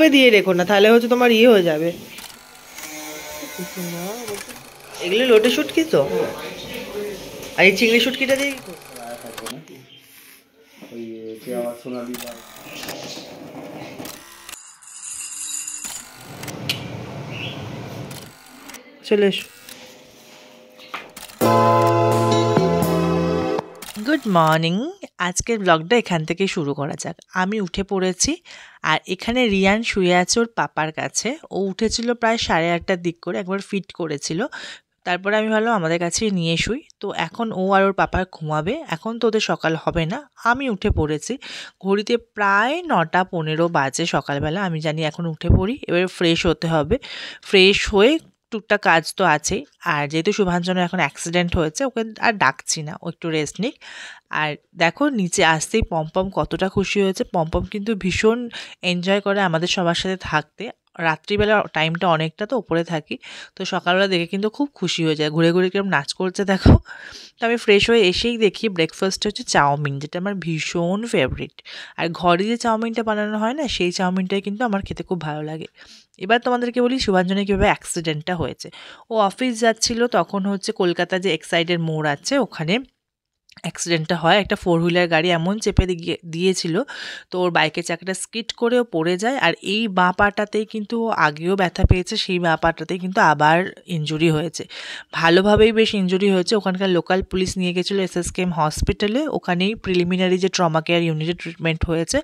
দিয়ে রেখো না, তাহলে হচ্ছে তোমার ইয়ে হয়ে যাবে। এগুলো লোটে শুটকি তো, আর এই চিংড়ি শুটকিটা দিয়ে চলে এসো। Good morning. আজকের ব্লগটা এখান থেকেই শুরু করা যাক। আমি উঠে পড়েছি, আর এখানে রিয়ান শুয়ে আছে ওর পাপার কাছে। ও উঠেছিল প্রায় 8:30টার দিক করে, একবার ফিট করেছিল। তারপরে আমি ভাবলাম আমাদের কাছেই নিয়ে শুই। তো এখন ও আর ওর পাপা ঘুমাবে, এখন তো ওদের সকাল হবে না। আমি উঠে পড়েছি, ঘড়িতে প্রায় 9:15 বাজে সকালবেলা। আমি জানি এখন উঠে পড়ি, এবার ফ্রেশ হতে হবে। ফ্রেশ হয়ে টুকটাক কাজ তো আছেই। আর যেহেতু শুভাঞ্জনের এখন অ্যাক্সিডেন্ট হয়েছে, ওকে আর ডাকছি না, ও একটু রেস্ট নিক। আর দেখো নিচে আসতেই পম্পম কতটা খুশি হয়েছে। পম্পম কিন্তু ভীষণ এনজয় করে আমাদের সবার সাথে থাকতে। রাত্রিবেলা টাইমটা অনেকটা তো ওপরে থাকি, তো সকালবেলা দেখে কিন্তু খুব খুশি হয়ে যায়, ঘুরে ঘুরে কিরকম নাচ করছে দেখো। তো আমি ফ্রেশ হয়ে এসেই দেখি ব্রেকফাস্টে হচ্ছে চাউমিন, যেটা আমার ভীষণ ফেভারিট। আর ঘরে যে চাউমিনটা বানানো হয় না, সেই চাউমিনটাই কিন্তু আমার খেতে খুব ভালো লাগে। এবার তোমাদেরকে বলি শুভাঞ্জনের কীভাবে অ্যাক্সিডেন্টটা হয়েছে। ও অফিস যাচ্ছিল, তখন হচ্ছে কলকাতা যে এক্সাইডের মোড় আছে ওখানে অ্যাক্সিডেন্টটা হয়। একটা 4 হুইলার গাড়ি এমন চেপে দিয়েছিল, তো ওর বাইকের চাকাটা স্কিড করেও পড়ে যায়। আর এই বাঁ পাটাতেই কিন্তু ও আগেও ব্যথা পেয়েছে, সেই বাঁ পাটাতেই কিন্তু আবার ইনজুরি হয়েছে। ভালোভাবেই বেশ ইনজুরি হয়েছে। ওখানকার লোকাল পুলিশ নিয়ে গেছিলো SSKM হসপিটালে, ওখানেই প্রিলিমিনারি যে ট্রমা কেয়ার ইউনিটে ট্রিটমেন্ট হয়েছে।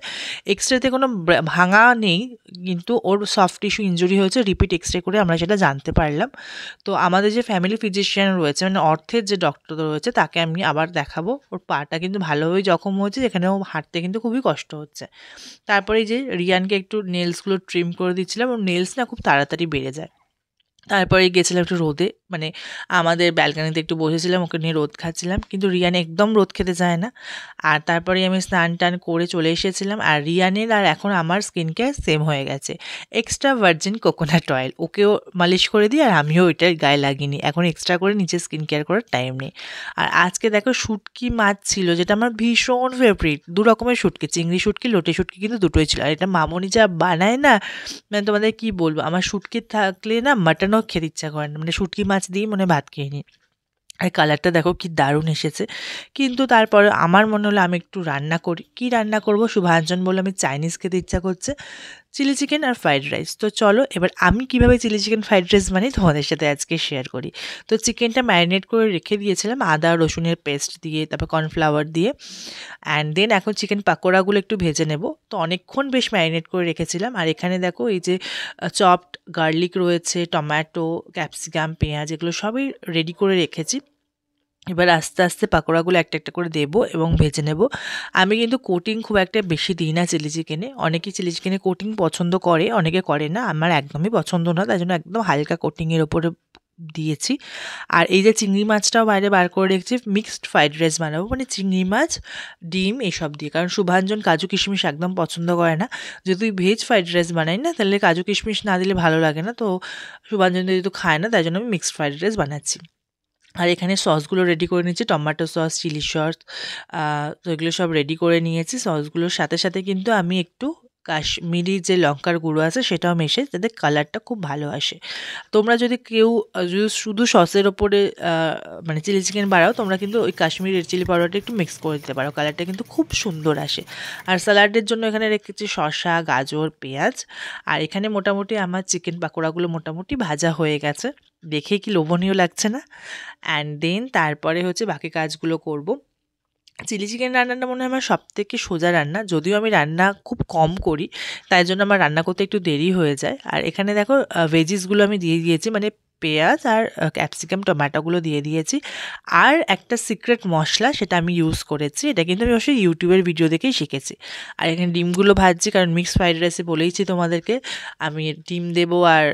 এক্সরেতে কোনো ভাঙা নেই, কিন্তু ওর সফট টিস্যু ইনজুরি হয়েছে। রিপিট এক্সরে করে আমরা সেটা জানতে পারলাম। তো আমাদের যে ফ্যামিলি ফিজিশিয়ান রয়েছে, মানে অর্থের যে ডক্টর রয়েছে, তাকে আমি আবার দেখাবো। ওর পাটা কিন্তু ভালোভাবেই জখম হয়েছে, যেখানে ও হাঁটতে কিন্তু খুবই কষ্ট হচ্ছে। তারপরে এই যে রিয়ানকে একটু নেলসগুলো ট্রিম করে দিচ্ছিলাম, ওর নেলস না খুব তাড়াতাড়ি বেড়ে যায়। তারপরে গেছিলাম একটু রোদে, মানে আমাদের ব্যালকানিতে একটু বসেছিলাম, ওকে নিয়ে রোদ খাচ্ছিলাম, কিন্তু রিয়ান একদম রোদ খেতে চায় না। আর তারপরে আমি স্নান টান করে চলে এসেছিলাম। আর রিয়ানের আর এখন আমার স্কিন কেয়ার সেম হয়ে গেছে। এক্সট্রা ভার্জিন কোকোনাট অয়েল ওকেও মালিশ করে দিই, আর আমিও ওইটার গায়ে লাগিনি। এখন এক্সট্রা করে নিচে স্কিন কেয়ার করার টাইম নেই। আর আজকে দেখো শুটকি মাছ ছিল, যেটা আমার ভীষণ ফেভারিট। 2 রকমের শুটকি, চিংড়ি শুটকি, লোটে শুটকি, কিন্তু দুটোই ছিল। আর এটা মামনি যা বানায় না, মানে তোমাদের কি বলবো, আমার শুটকি থাকলে না মাটনও খেতে ইচ্ছা করে না, মানে শুটকি মাছ দিয়ে মনে হয় ভাত খেয়ে নিই। আর কালারটা দেখো কি দারুণ এসেছে। কিন্তু তারপরে আমার মনে হলো আমি একটু রান্না করি। কি রান্না করব, শুভাঞ্জন বললো আমি চাইনিজ খেতে ইচ্ছা করছে, চিলি চিকেন আর ফ্রাইড রাইস। তো চলো এবার আমি কীভাবে চিলি চিকেন ফ্রাইড রাইস বানাই তোমাদের সাথে আজকে শেয়ার করি। তো চিকেনটা ম্যারিনেট করে রেখে দিয়েছিলাম আদা রসুনের পেস্ট দিয়ে, তারপর কর্নফ্লাওয়ার দিয়ে। অ্যান্ড দেন এখন চিকেন পাকোড়াগুলো একটু ভেজে নেব। তো অনেকক্ষণ বেশ ম্যারিনেট করে রেখেছিলাম। আর এখানে দেখো এই যে চপড গার্লিক রয়েছে, টমেটো, ক্যাপসিকাম, পেঁয়াজ, এগুলো সবই রেডি করে রেখেছি। এবার আস্তে আস্তে পাকোড়াগুলো একটা একটা করে দেবো এবং ভেজে নেব। আমি কিন্তু কোটিং খুব একটা বেশি দিই না চিলি চিকেনে। অনেকেই চিলি চিকেনে কোটিং পছন্দ করে, অনেকে করে না। আমার একদমই পছন্দ না, তাই জন্য একদম হালকা কোটিংয়ের ওপরে দিয়েছি। আর এই যে চিংড়ি মাছটাও বাইরে বার করে রেখেছি, মিক্সড ফ্রাইড রাইস বানাবো, মানে চিংড়ি মাছ, ডিম এসব দিয়ে। কারণ শুভাঞ্জন কাজু কিশমিশ একদম পছন্দ করে না। যদি ভেজ ফ্রাইড রাইস বানাই না, তাহলে কাজু কিশমিশ না দিলে ভালো লাগে না। তো শুভাঞ্জন যেহেতু খায় না, তাই জন্য আমি মিক্সড ফ্রাইড রাইস বানাচ্ছি। আর এখানে সসগুলো রেডি করে নিচ্ছি, টমেটো সস, চিলি সস, তো এগুলো সব রেডি করে নিয়েছি। সসগুলোর সাথে সাথে কিন্তু আমি একটু কাশ্মীরি যে লঙ্কার গুঁড়ো আছে সেটাও মেশে, যাতে কালারটা খুব ভালো আসে। তোমরা যদি কেউ যদি শুধু সসের ওপরে মানে চিলি চিকেন বাড়াও, তোমরা কিন্তু ওই কাশ্মীরি রেড চিলি পাউডারটা একটু মিক্স করে দিতে পারো, কালারটা কিন্তু খুব সুন্দর আসে। আর স্যালাডের জন্য এখানে রেখেছি শসা, গাজর, পেঁয়াজ। আর এখানে মোটামুটি আমার চিকেন পাকোড়াগুলো মোটামুটি ভাজা হয়ে গেছে, দেখে কি লোভনীয় লাগছে না। অ্যান্ড দেন তারপরে হচ্ছে বাকি কাজগুলো করব। চিলি চিকেন রান্নাটা মনে হয় আমার সবথেকে সোজা রান্না, যদিও আমি রান্না খুব কম করি, তাই জন্য আমার রান্না করতে একটু দেরি হয়ে যায়। আর এখানে দেখো ভেজিসগুলো আমি দিয়ে দিয়েছি, মানে পেঁয়াজ আর ক্যাপসিকাম, টমেটোগুলো দিয়ে দিয়েছি। আর একটা সিক্রেট মশলা, সেটা আমি ইউজ করেছি, এটা কিন্তু আমি অবশ্যই ইউটিউবের ভিডিও দেখেই শিখেছি। আর এখানে ডিমগুলো ভাজছি, কারণ মিক্সড ফ্রাইড রাইসে বলেইছি তোমাদেরকে আমি ডিম দেবো আর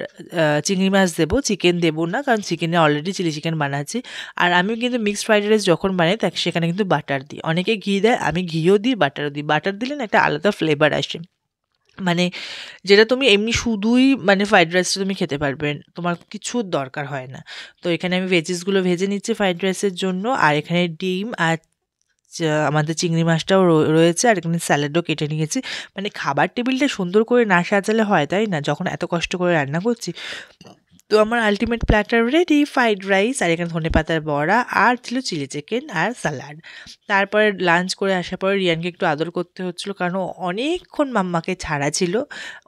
চিংড়ি মাছ দেবো, চিকেন দেবো না, কারণ চিকেনে অলরেডি চিলি চিকেন বানাচ্ছি। আর আমি কিন্তু মিক্সড ফ্রাইড রাইস যখন বানাই তাকে সেখানে কিন্তু বাটার দিই। অনেকে ঘি দেয়, আমি ঘিও দিই, বাটারও দিই। বাটার দিলে না একটা আলাদা ফ্লেভার আসে, মানে যেটা তুমি এমনি শুধুই মানে ফ্রাইড রাইসটা তুমি খেতে পারবে, তোমার কিছুর দরকার হয় না। তো এখানে আমি ভেজিসগুলো ভেজে নিচ্ছি ফ্রাইড রাইসের জন্য। আর এখানে ডিম আর আমাদের চিংড়ি মাছটাও রয়েছে, আর এখানে স্যালাডও কেটে নিয়েছি। মানে খাবার টেবিলটা সুন্দর করে না সাজালে হয়, তাই না? যখন এত কষ্ট করে রান্না করছি। তো আমার ultimate platter ready, fried rice, আর এখানে ধনেপাতার বড়া, আর ছিল চিলি চিকেন আর স্যালাড। তারপরে লাঞ্চ করে আসার পরে রিয়ানকে একটু আদর করতে হচ্ছিলো, কারণ ও অনেকক্ষণ মাম্মাকে ছাড়া ছিল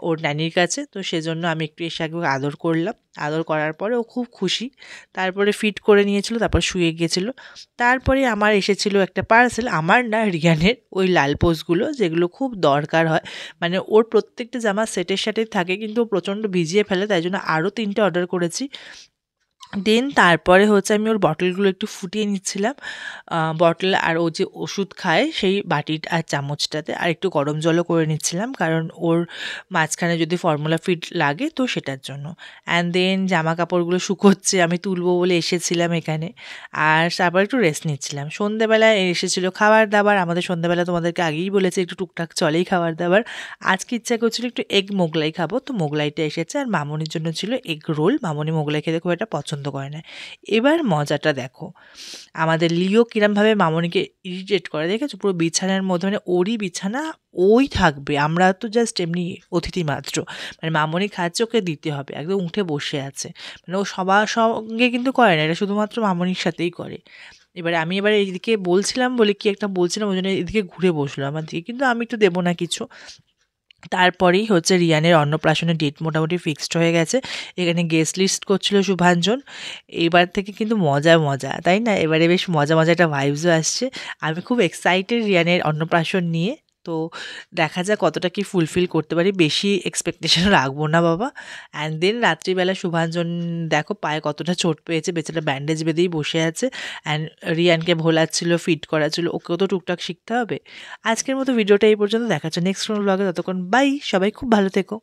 ওর নানির কাছে। তো সেজন্য আমি একটু এসে আগে আদর করলাম। আদর করার পরে ও খুব খুশি। তারপরে ফিট করে নিয়েছিল, তারপর শুয়ে গিয়েছিল। তারপরে আমার এসেছিল একটা পার্সেল, আমার না, রিয়ানের, ওই লাল পোস্টগুলো যেগুলো খুব দরকার হয়। মানে ওর প্রত্যেকটা জামা সেটের সাথে থাকে, কিন্তু ও প্রচণ্ড ভিজিয়ে ফেলে, তাই জন্য আরও 3টে অর্ডার করেছি। দেন তারপরে হচ্ছে আমি ওর বটলগুলো একটু ফুটিয়ে নিচ্ছিলাম, বটল আর ও যে ওষুধ খায় সেই বাটি আর চামচটাতে, আর একটু গরম জলও করে নিচ্ছিলাম, কারণ ওর মাঝখানে যদি ফর্মুলা ফিট লাগে তো সেটার জন্য। অ্যান্ড দেন জামা কাপড়গুলো শুকোচ্ছে, আমি তুলবো বলে এসেছিলাম এখানে, আর তারপর একটু রেস্ট নিচ্ছিলাম। সন্ধ্যেবেলায় এসেছিলো খাবার দাবার, আমাদের সন্ধ্যেবেলা তোমাদেরকে আগেই বলেছি একটু টুকটাক চলেই খাবার দাবার। আজকে ইচ্ছা করছিল একটু এগ মোগলাই খাবো, তো মোগলাইটা এসেছে, আর মামনির জন্য ছিল এগ রোল। মামনি মোগলাই খেতে খুব একটা পছন্দ করে না। এবার মজাটা দেখো, আমাদের লিও কিরমভাবে মামনিকে ইরিটেট করে, দেখেছো? পুরো বিছানার মধ্যে, মানে ওরই বিছানা, ওই থাকবে, আমরা তো জাস্ট এমনি অতিথি মাত্র। মানে মামনি খাচ্ছে, ওকে দিতে হবে, একদম উঠে বসে আছে। মানে ও সবার সঙ্গে কিন্তু করে না, এটা শুধুমাত্র মামনির সাথেই করে। এবার এইদিকে বলছিলাম বলে কি একটা বলছিলাম, ওই জন্য এদিকে ঘুরে বসলো আমার দিকে, কিন্তু আমি তো দেবো না কিছু। তারপরেই হচ্ছে রিয়ানের অন্নপ্রাশনের ডেট মোটামুটি ফিক্সড হয়ে গেছে। এখানে গেস্ট লিস্ট করছিল শুভাঞ্জন। এবার থেকে কিন্তু মজা মজা, তাই না? এবারে বেশ মজা মজা একটা ভাইবসও আসছে। আমি খুব এক্সাইটেড রিয়ানের অন্নপ্রাশন নিয়ে। তো দেখা যাক কতটা কি ফুলফিল করতে পারি, বেশি এক্সপেকটেশন রাখবো না বাবা। অ্যান্ড দেন রাত্রিবেলা শুভাঞ্জন দেখো পায়ে কতটা চোট পেয়েছে, বেচারা ব্যান্ডেজ বেঁধেই বসে আছে। অ্যান্ড রিয়ানকে ভোলাচ্ছিল, ফিট করাচ্ছিল, ওকেও তো টুকটাক শিখতে হবে। আজকের মতো ভিডিওটা এই পর্যন্ত, দেখাচ্ছে নেক্সট কোনো ব্লগে। ততক্ষণ বাই, সবাই খুব ভালো থেকো।